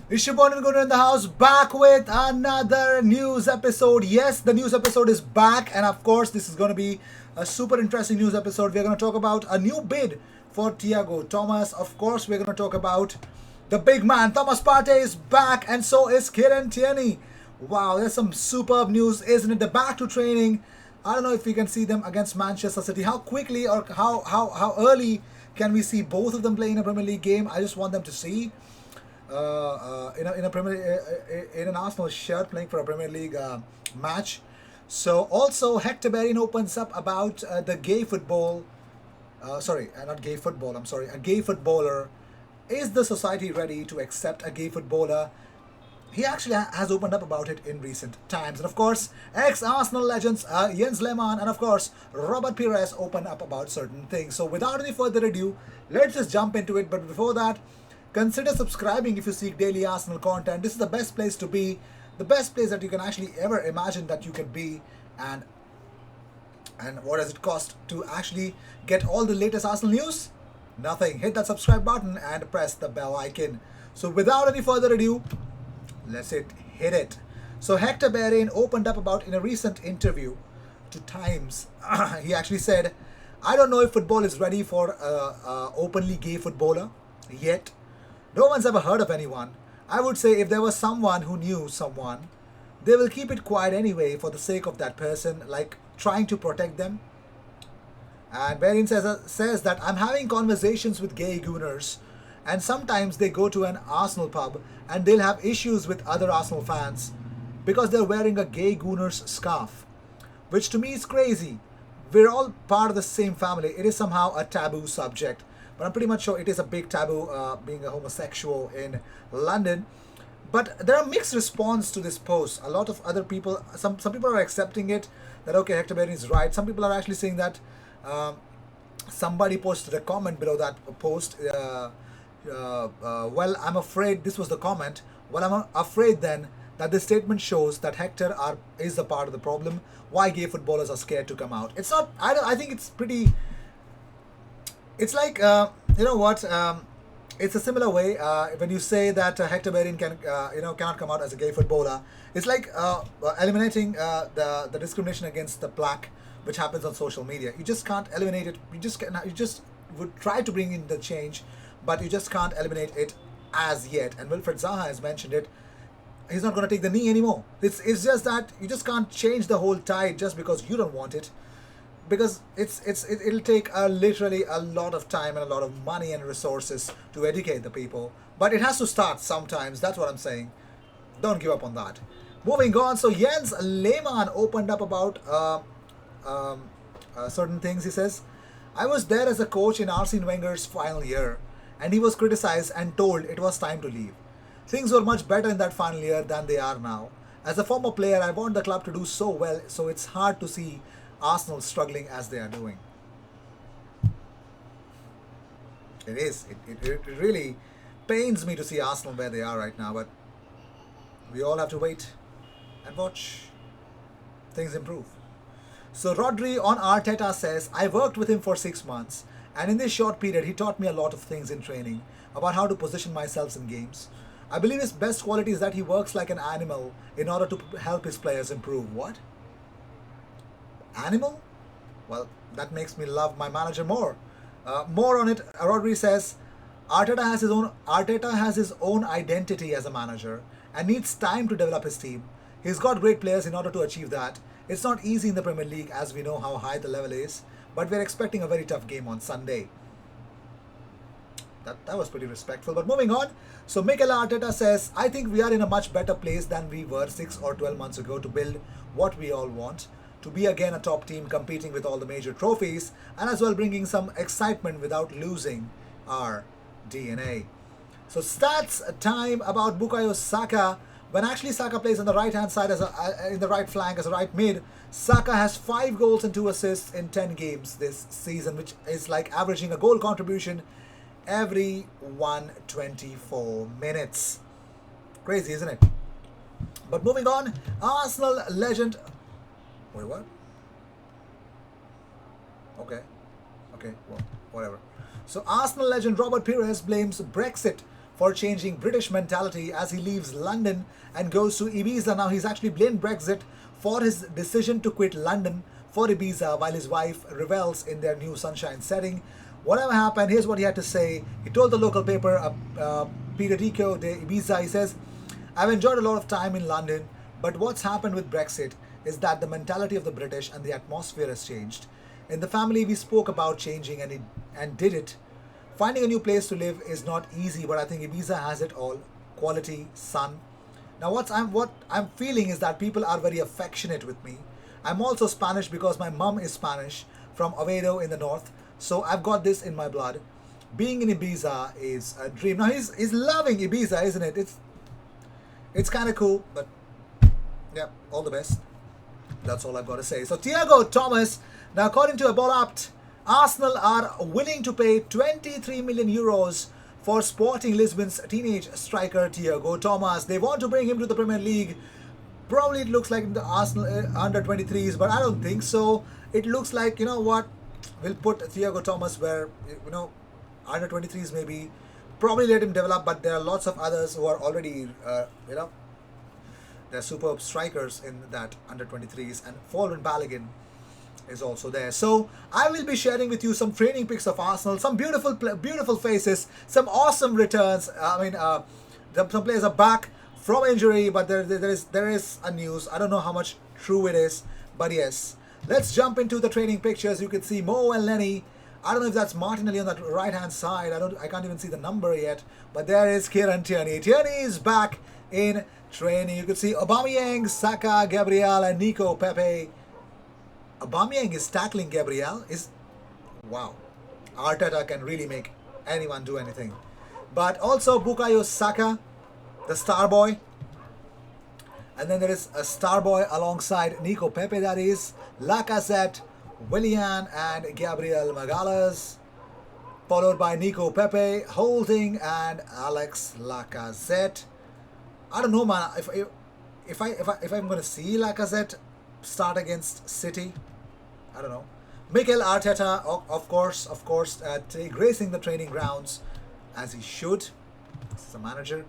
Ishibon and Gunnar in the house, back with another news episode. Yes, the news episode is back, and of course, this is going to be a super interesting news episode. We're going to talk about a new bid for Thiago Thomas. Of course, we're going to talk about the big man. Thomas Partey is back, and so is Kieran Tierney. Wow, there's some superb news, isn't it? They're back to training. I don't know if we can see them against Manchester City. How quickly or how early can we see both of them play in a Premier League game? I just want them to see in a in an Arsenal shirt playing for a Premier League match. So also Hector Bellerin opens up about the gay football. Sorry, not gay football. I'm sorry, a gay footballer. Is the society ready to accept a gay footballer? He actually has opened up about it in recent times. And of course, ex-Arsenal legends Jens Lehmann and of course Robert Pires open up about certain things. So without any further ado, let's just jump into it. But before that, consider subscribing if you seek daily Arsenal content. This is the best place to be, the best place that you can actually ever imagine that you can be. And what does it cost to actually get all the latest Arsenal news? Nothing. Hit that subscribe button and press the bell icon. So without any further ado, let's hit it. So Hector Bellerin opened up about in a recent interview to Times. He actually said, "I don't know if football is ready for a openly gay footballer yet. No one's ever heard of anyone. I would say if there was someone who knew someone, they will keep it quiet anyway for the sake of that person, like trying to protect them." And Bellerin says that I'm having conversations with gay gooners, and sometimes they go to an Arsenal pub and they'll have issues with other Arsenal fans because they're wearing a gay gooner's scarf, which to me is crazy. We're all part of the same family. It is somehow a taboo subject, but I'm pretty much sure it is a big taboo being a homosexual in London. But there are mixed response to this post. A lot of other people, some people are accepting it that okay, Hector Bellerin is right. Some people are actually saying that um, somebody posted a comment below that post. Well, I'm afraid this was the comment. Well, I'm afraid then that this statement shows that is a part of the problem. Why gay footballers are scared to come out? It's not. I think it's pretty. It's like you know what? It's a similar way when you say that Hector Bellerin cannot come out as a gay footballer. It's like eliminating the discrimination against the black, which happens on social media. You just can't eliminate it. You just would try to bring in the change, but you just can't eliminate it as yet. And Wilfred Zaha has mentioned it. He's not going to take the knee anymore. It's just that you just can't change the whole tide just because you don't want it, because it'll take literally a lot of time and a lot of money and resources to educate the people. But it has to start sometimes. That's what I'm saying. Don't give up on that. Moving on. So Jens Lehmann opened up about certain things. He says, "I was there as a coach in Arsene Wenger's final year, and he was criticized and told it was time to leave. Things were much better in that final year than they are now. As a former player, I want the club to do so well, so it's hard to see Arsenal struggling as they are doing." It is. It really pains me to see Arsenal where they are right now, but we all have to wait and watch things improve. So Rodri on Arteta says, "I worked with him for 6 months, and in this short period, he taught me a lot of things in training about how to position myself in games. I believe his best quality is that he works like an animal in order to help his players improve." What? Animal? Well, that makes me love my manager more. More on it, Rodri says, Arteta has his own identity as a manager and needs time to develop his team. He's got great players in order to achieve that. It's not easy in the Premier League as we know how high the level is, but we're expecting a very tough game on Sunday. That was pretty respectful. But moving on, so Mikel Arteta says, "I think we are in a much better place than we were 6 or 12 months ago to build what we all want. To be again a top team competing with all the major trophies and as well bringing some excitement without losing our DNA." So stats time about Bukayo Saka. When actually Saka plays on the right hand side in the right flank as a right mid, Saka has 5 goals and 2 assists in 10 games this season, which is like averaging a goal contribution every 124 minutes. Crazy, isn't it? But moving on, Arsenal legend. Wait, what? Okay, well, whatever. So Arsenal legend Robert Pires blames Brexit for changing British mentality as he leaves London and goes to Ibiza. Now he's actually blamed Brexit for his decision to quit London for Ibiza while his wife revels in their new sunshine setting. Whatever happened, here's what he had to say. He told the local paper, Periodico de Ibiza, he says, I've enjoyed a lot of time in London, but what's happened with Brexit is that the mentality of the British and the atmosphere has changed. In the family, we spoke about changing and did it. Finding a new place to live is not easy, but I think Ibiza has it all. Quality, sun. Now what I'm feeling is that people are very affectionate with me. I'm also Spanish because my mum is Spanish from Oviedo in the north, so I've got this in my blood. Being in Ibiza is a dream. Now he's loving Ibiza, isn't it? It's kind of cool, but yeah, all the best. That's all I've got to say. So Thiago Thomas, now according to Ebolapt, Arsenal are willing to pay 23 million euros for Sporting Lisbon's teenage striker Thiago Thomas. They want to bring him to the Premier League. Probably it looks like the Arsenal under 23s, but I don't think so. It looks like, you know what, we'll put Thiago Thomas where, you know, under 23s maybe. Probably let him develop, but there are lots of others who are already, you know, they're superb strikers in that under 23s, and Folarin Balogun is also there. So I will be sharing with you some training pics of Arsenal, some beautiful faces, some awesome returns. I mean, some players are back from injury, but there is a news. I don't know how much true it is, but yes. Let's jump into the training pictures. You can see Mo Elneny. I don't know if that's Martinelli on that right hand side. I can't even see the number yet, but there is Kieran Tierney. Tierney is back in training. You can see Aubameyang, Saka, Gabriel, and Nico Pepe. Aubameyang is tackling Gabriel. Wow. Arteta can really make anyone do anything. But also Bukayo Saka, the star boy. And then there is a star boy alongside Nico Pepe, that is Lacazette, Willian, and Gabriel Magalhaes, followed by Nico Pepe, Holding, and Alex Lacazette. I don't know, man. If I'm gonna see Lacazette start against City, I don't know. Mikel Arteta, of course, gracing the training grounds as he should. This is a manager.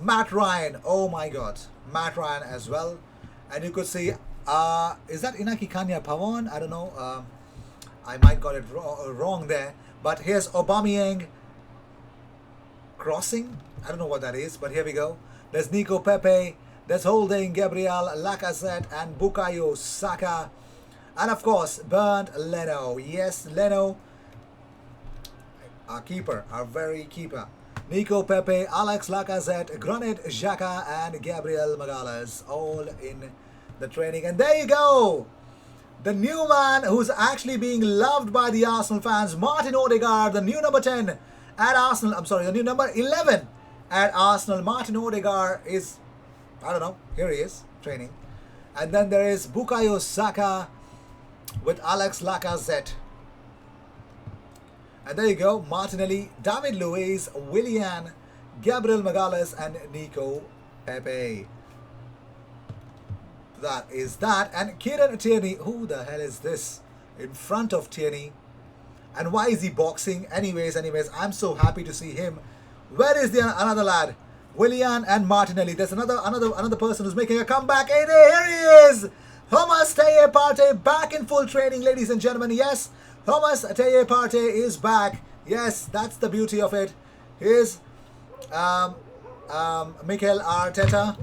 Matt Ryan, oh my God, Matt Ryan as well. And you could see, is that Inaki Kanya Pavon? I don't know. I might got it wrong there. But here's Aubameyang crossing. I don't know what that is, but here we go. There's Nico Pepe. There's Holding, Gabriel, Lacazette, and Bukayo Saka. And of course, Bernd Leno. Yes, Leno, our keeper, our very keeper. Nico Pepe, Alex Lacazette, Granit Xhaka, and Gabriel Magalhaes, all in the training. And there you go. The new man who's actually being loved by the Arsenal fans, Martin Odegaard, the new number 10 at Arsenal. I'm sorry, the new number 11 at Arsenal. Martin Odegaard is, I don't know, here he is, training. And then there is Bukayo Saka with Alex Lacazette. And there you go, Martinelli, David Luiz, Willian, Gabriel Magalhaes, and Nico Pepe. That is that. And Kieran Tierney, who the hell is this in front of Tierney? And why is he boxing? Anyways, I'm so happy to see him. Where is the another lad? Willian and Martinelli. There's another person who's making a comeback. And here he is! Thomas Teye Partey back in full training, ladies and gentlemen. Yes, Thomas Teye Partey is back. Yes, that's the beauty of it. Here's Mikel Arteta.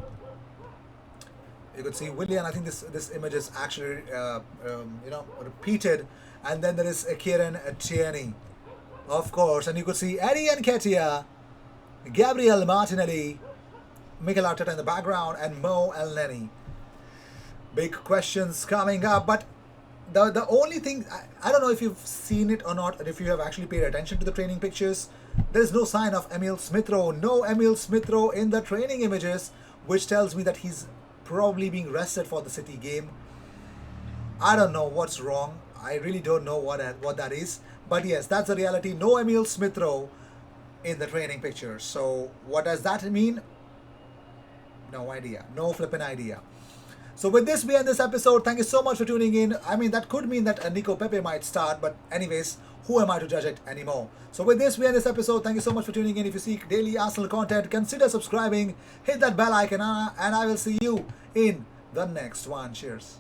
You could see Willian. I think this image is actually you know, repeated. And then there is Kieran Tierney, of course. And you could see Eddie Nketiah, Gabriel Martinelli, Mikel Arteta in the background, and Mo Elneny. Big questions coming up, but the only thing, I don't know if you've seen it or not, and if you have actually paid attention to the training pictures, there's no sign of Emil Smith-Rowe. No Emil Smith-Rowe in the training images, which tells me that he's probably being rested for the City game. I don't know what's wrong. I really don't know what that is. But yes, that's the reality. No Emil Smith-Rowe in the training pictures. So what does that mean? No idea. No flipping idea. So with this, we end this episode. Thank you so much for tuning in. I mean, that could mean that Nico Pepe might start, but anyways, who am I to judge it anymore? So with this, we end this episode. Thank you so much for tuning in. If you seek daily Arsenal content, consider subscribing, hit that bell icon, and I will see you in the next one. Cheers.